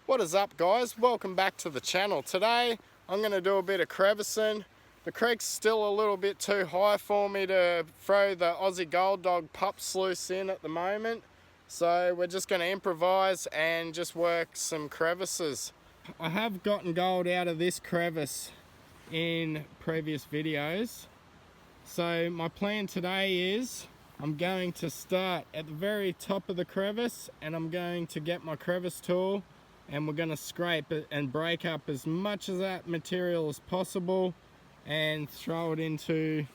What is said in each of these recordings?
What is up, guys? Welcome back to the channel. Today I'm going to do a bit of crevicing. The creek's still a little bit too high for me to throw the Aussie Gold Dog pup sluice in at the moment, so we're just going to improvise and just work some crevices. I have gotten gold out of this crevice in previous videos, so my plan today is I'm going to start at the very top of the crevice and I'm going to get my crevice tool and we're going to scrape it and break up as much of that material as possible and throw it into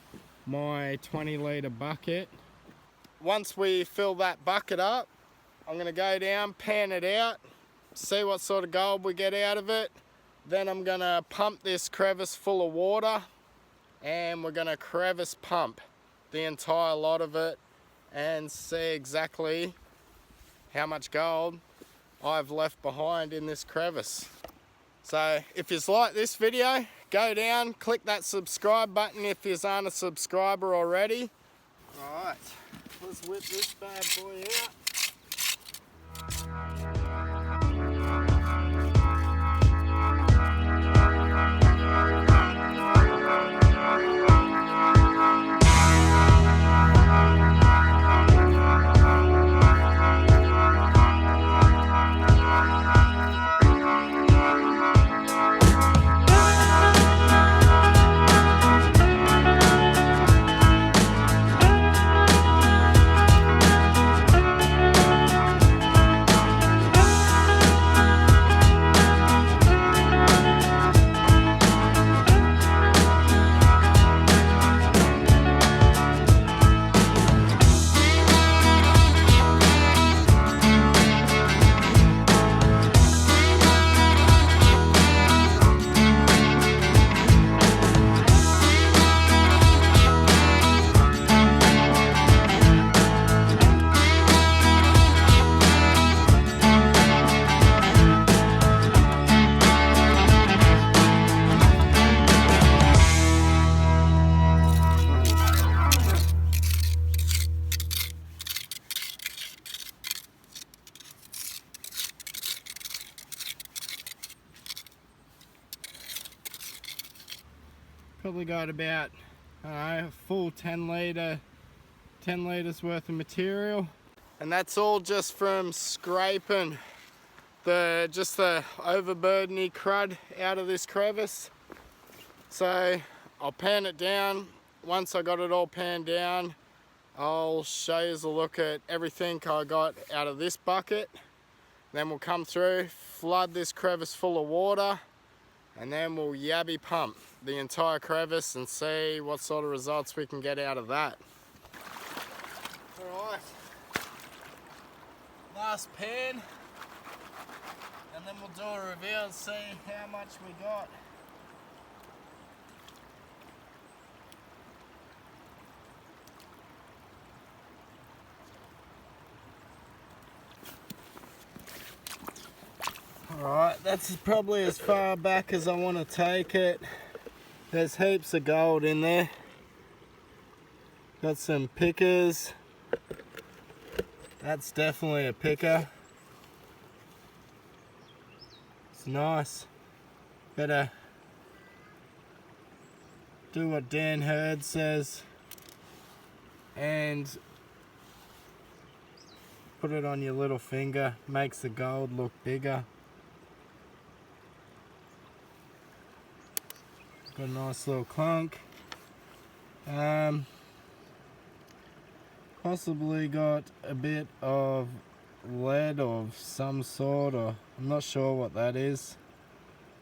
my 20-litre bucket. Once we fill that bucket up, I'm going to go down, pan it out, see what sort of gold we get out of it. Then I'm going to pump this crevice full of water and we're going to crevice pump the entire lot of it and see exactly how much gold I've left behind in this crevice. So if you like this video, go down, click that subscribe button if you aren't a subscriber already. Alright, let's whip this bad boy out. Probably got about, I don't know, a full 10 litres worth of material. And that's all just from scraping the overburdeny crud out of this crevice. So I'll pan it down. Once I got it all panned down, I'll show you a look at everything I got out of this bucket. Then we'll come through, flood this crevice full of water, and then we'll yabby pump the entire crevice and see what sort of results we can get out of that. Alright, last pan, and then we'll do a reveal and see how much we got. Alright, that's probably as far back as I want to take it. There's heaps of gold in there. Got some pickers. That's definitely a picker. It's nice. Better do what Dan Hurd says and put it on your little finger. Makes the gold look bigger. Got a nice little clunk. Possibly got a bit of lead of some sort, or I'm not sure what that is.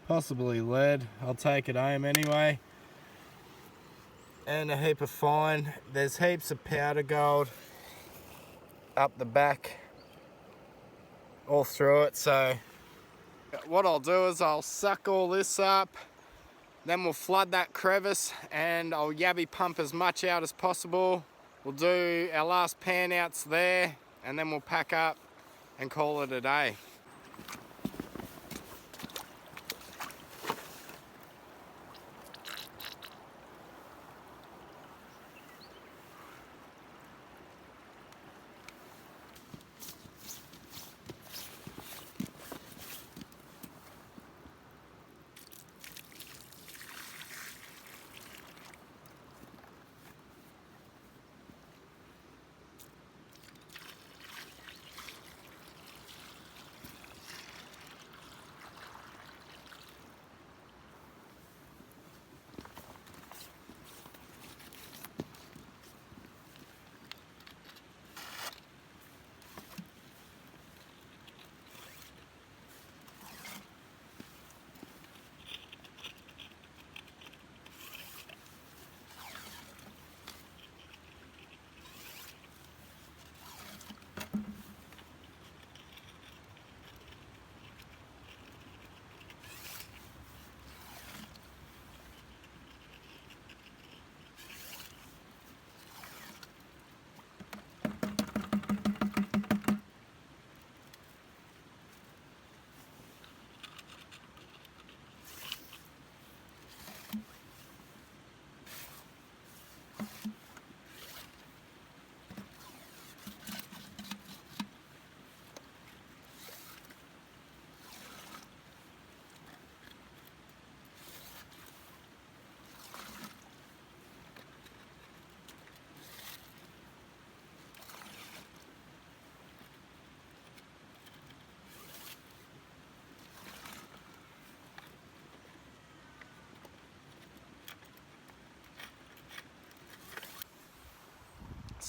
Possibly lead. I'll take it home anyway. And a heap of fine. There's heaps of powder gold up the back, all through it. So what I'll do is I'll suck all this up. Then we'll flood that crevice and I'll yabby pump as much out as possible. We'll do our last pan outs there and then we'll pack up and call it a day.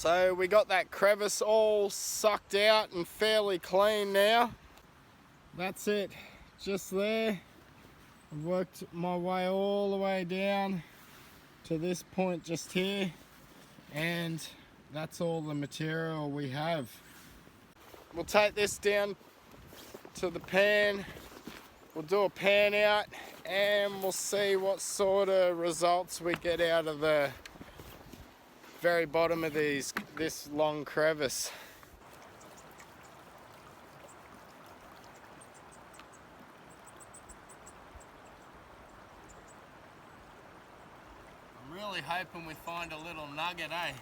So we got that crevice all sucked out and fairly clean now. That's it, just there. I've worked my way all the way down to this point just here, and that's all the material we have. We'll take this down to the pan, we'll do a pan out, and we'll see what sort of results we get out of the very bottom of this long crevice. I'm really hoping we find a little nugget, eh?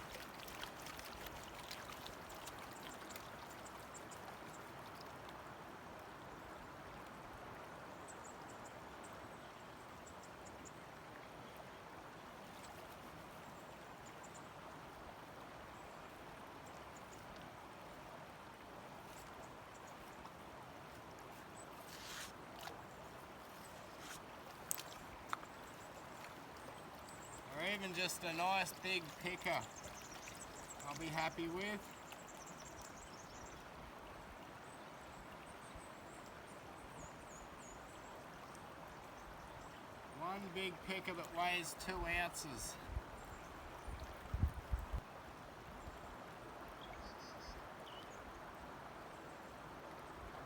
Or even just a nice big picker, I'll be happy with. One big picker that weighs 2 ounces.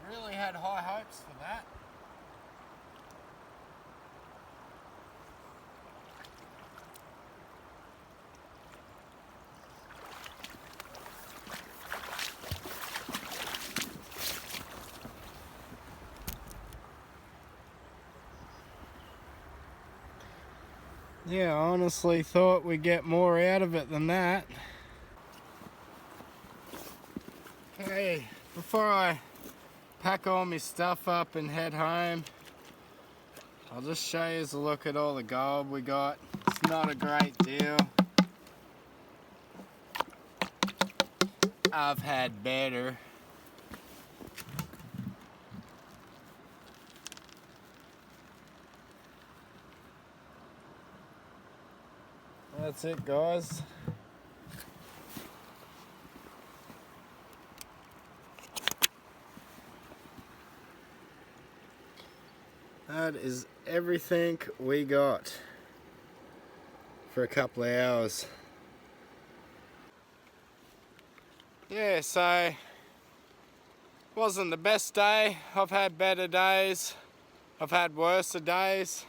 I really had high hopes for that. Yeah, I honestly thought we'd get more out of it than that. Okay, before I pack all my stuff up and head home, I'll just show you a look at all the gold we got. It's not a great deal. I've had better. That's it, guys. That is everything we got for a couple of hours. Yeah, so wasn't the best day. I've had better days. I've had worse days.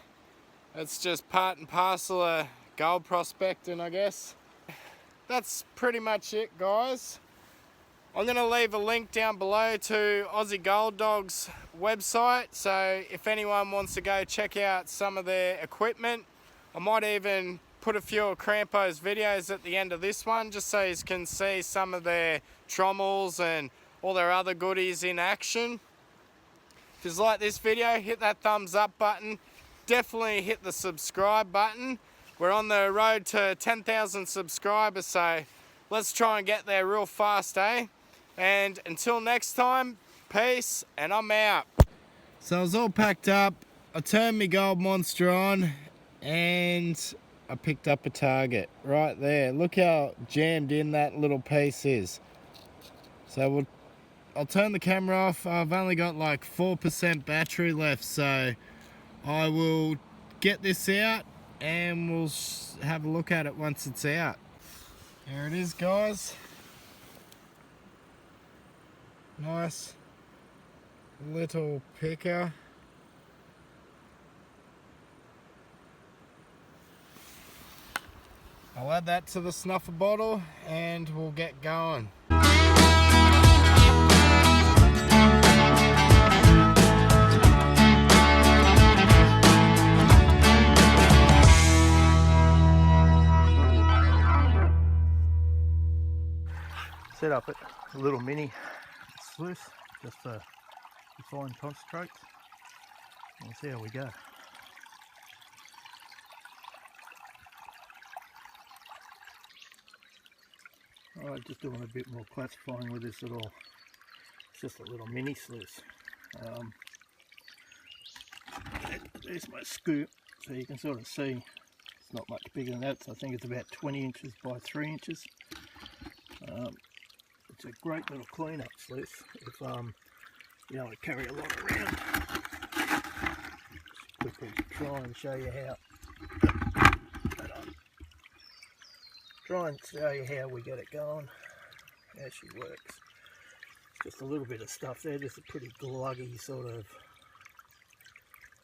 It's just part and parcel of gold prospecting, I guess. That's pretty much it, guys. I'm going to leave a link down below to Aussie Gold Dog's website, so if anyone wants to go check out some of their equipment, I might even put a few of Crampo's videos at the end of this one, just so you can see some of their trommels and all their other goodies in action. If you like this video, hit that thumbs up button. Definitely hit the subscribe button. We're on the road to 10,000 subscribers, so let's try and get there real fast, eh? And until next time, peace, and I'm out. So I was all packed up. I turned my gold monster on, and I picked up a target right there. Look how jammed in that little piece is. So I'll turn the camera off. I've only got like 4% battery left, so I will get this out and we'll have a look at it once it's out. There it is, guys. Nice little picker. I'll add that to the snuffer bottle and we'll get going. Set up it, a little mini sluice just for fine concentrates. We'll see how we go. Alright, just doing a bit more classifying with this at all. It's just a little mini sluice. There's my scoop, so you can sort of see it's not much bigger than that, so I think it's about 20 inches by 3 inches. It's a great little clean-up sluice if you don't want to carry a lot around. Just quickly try and show you how. Try and show you how we get it going, how she works. Just a little bit of stuff there, just a pretty gluggy sort of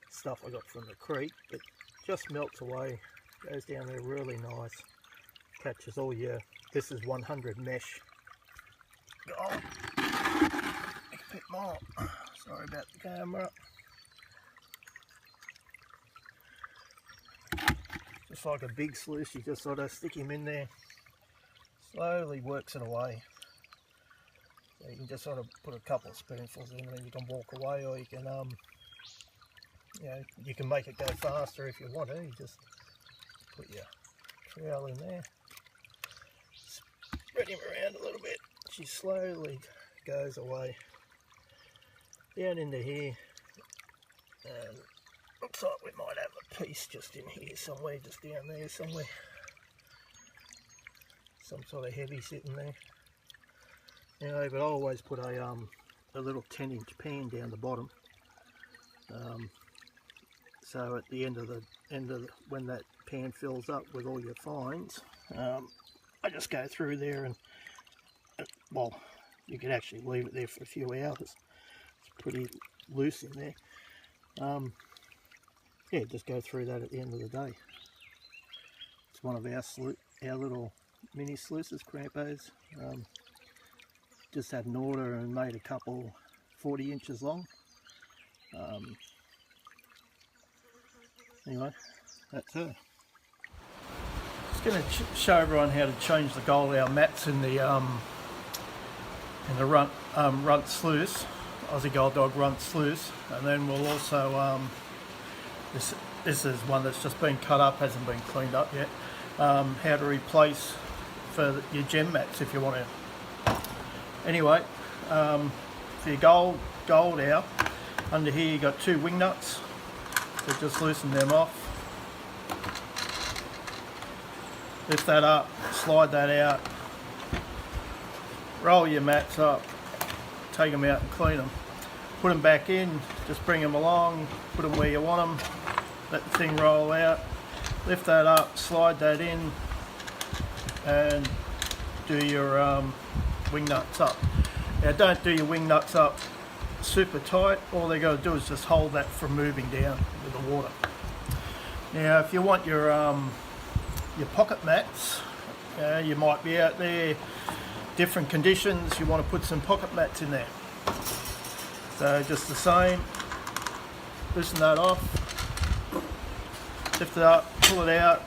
stuff I got from the creek, but just melts away, goes down there really nice, catches all your, this is 100 mesh gold. A bit more, sorry about the camera. Just like a big sluice, you just sort of stick him in there, slowly works it away. So you can just sort of put a couple of spoonfuls in and then you can walk away, or you can you know, you can make it go faster if you want to. You just put your trowel in there, spread him around a little bit. She slowly goes away down into here, and looks like we might have a piece just in here somewhere, just down there somewhere. Some sort of heavy sitting there. Anyway, but I always put a little 10-inch pan down the bottom. So at the end of when that pan fills up with all your fines, I just go through there and well, you can actually leave it there for a few hours. It's pretty loose in there. Yeah, just go through that at the end of the day. It's one of our little mini sluices, crampos. Just had an order and made a couple 40 inches long. Anyway, that's her. Just going to show everyone how to change the gold our mats in the runt sluice, Aussie Gold Dog runt sluice, and then we'll also this is one that's just been cut up, hasn't been cleaned up yet. How to replace for your gem mats if you want to. Anyway, for your gold out, under here you got 2 wing nuts, so just loosen them off. Lift that up, slide that out, roll your mats up, take them out and clean them. Put them back in, just bring them along, put them where you want them, let the thing roll out, lift that up, slide that in, and do your wing nuts up. Now don't do your wing nuts up super tight, all they got to do is just hold that from moving down with the water. Now if you want your pocket mats, you might be out there, different conditions, you want to put some pocket mats in there. So just the same, loosen that off, lift it up, pull it out,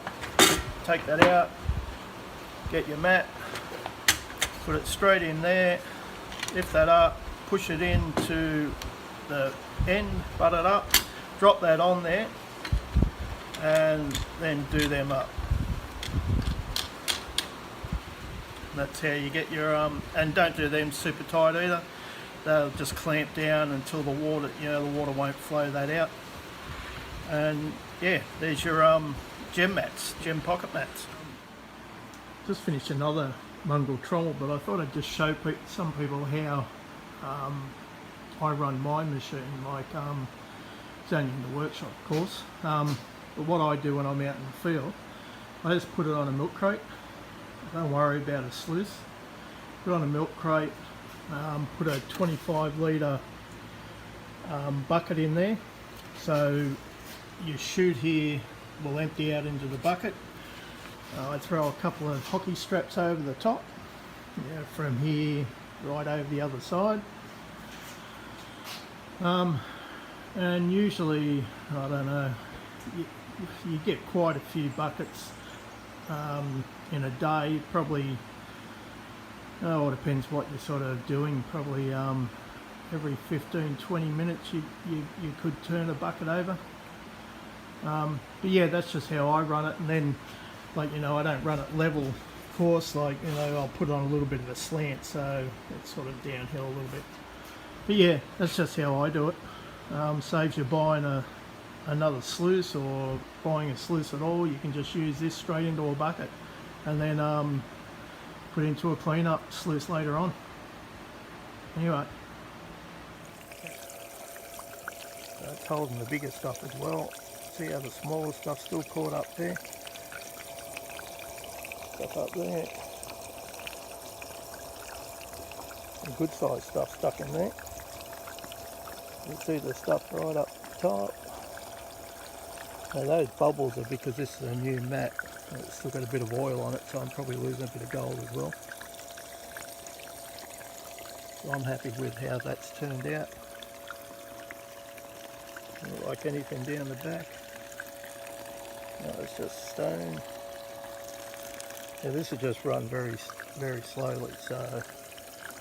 take that out, get your mat, put it straight in there, lift that up, push it into the end, butt it up, drop that on there, and then do them up. That's how you get your and don't do them super tight either. They'll just clamp down until the water, the water won't flow that out. And yeah, there's your gem mats, gem pocket mats. Just finished another mongrel trommel, but I thought I'd just show some people how I run my machine. Like it's only in the workshop, of course. But what I do when I'm out in the field, I just put it on a milk crate. Don't worry about a sluice. Put it on a milk crate. Put a 25 litre bucket in there. So your chute here will empty out into the bucket. I throw a couple of hockey straps over the top, from here right over the other side. And usually, I don't know, you get quite a few buckets in a day. Probably, it depends what you're sort of doing. Probably every 15-20 minutes you could turn a bucket over. But yeah, that's just how I run it. And then, I don't run it level, of course. I'll put it on a little bit of a slant, so it's sort of downhill a little bit. But yeah, that's just how I do it. Saves you buying another sluice or buying a sluice at all. You can just use this straight into a bucket, and then put into a cleanup sluice later on. Anyway, that's holding the bigger stuff as well. See how the smaller stuff's still caught up there. Stuff up there. Some good sized stuff stuck in there. You see the stuff right up top. Now those bubbles are because this is a new mat. It's still got a bit of oil on it, so I'm probably losing a bit of gold as well. So I'm happy with how that's turned out. Doesn't look like anything down the back. No, it's just stone. Yeah, this will just run very, very slowly, so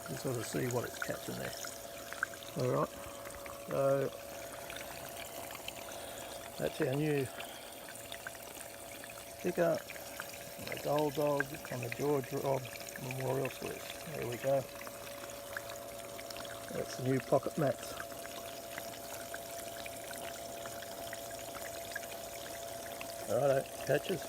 you sort of see what it's catching there. Alright, so that's our new sticker, the Gold Dog on the George Robb Memorial Sluice. There we go. That's the new pocket mats. Alright, catches.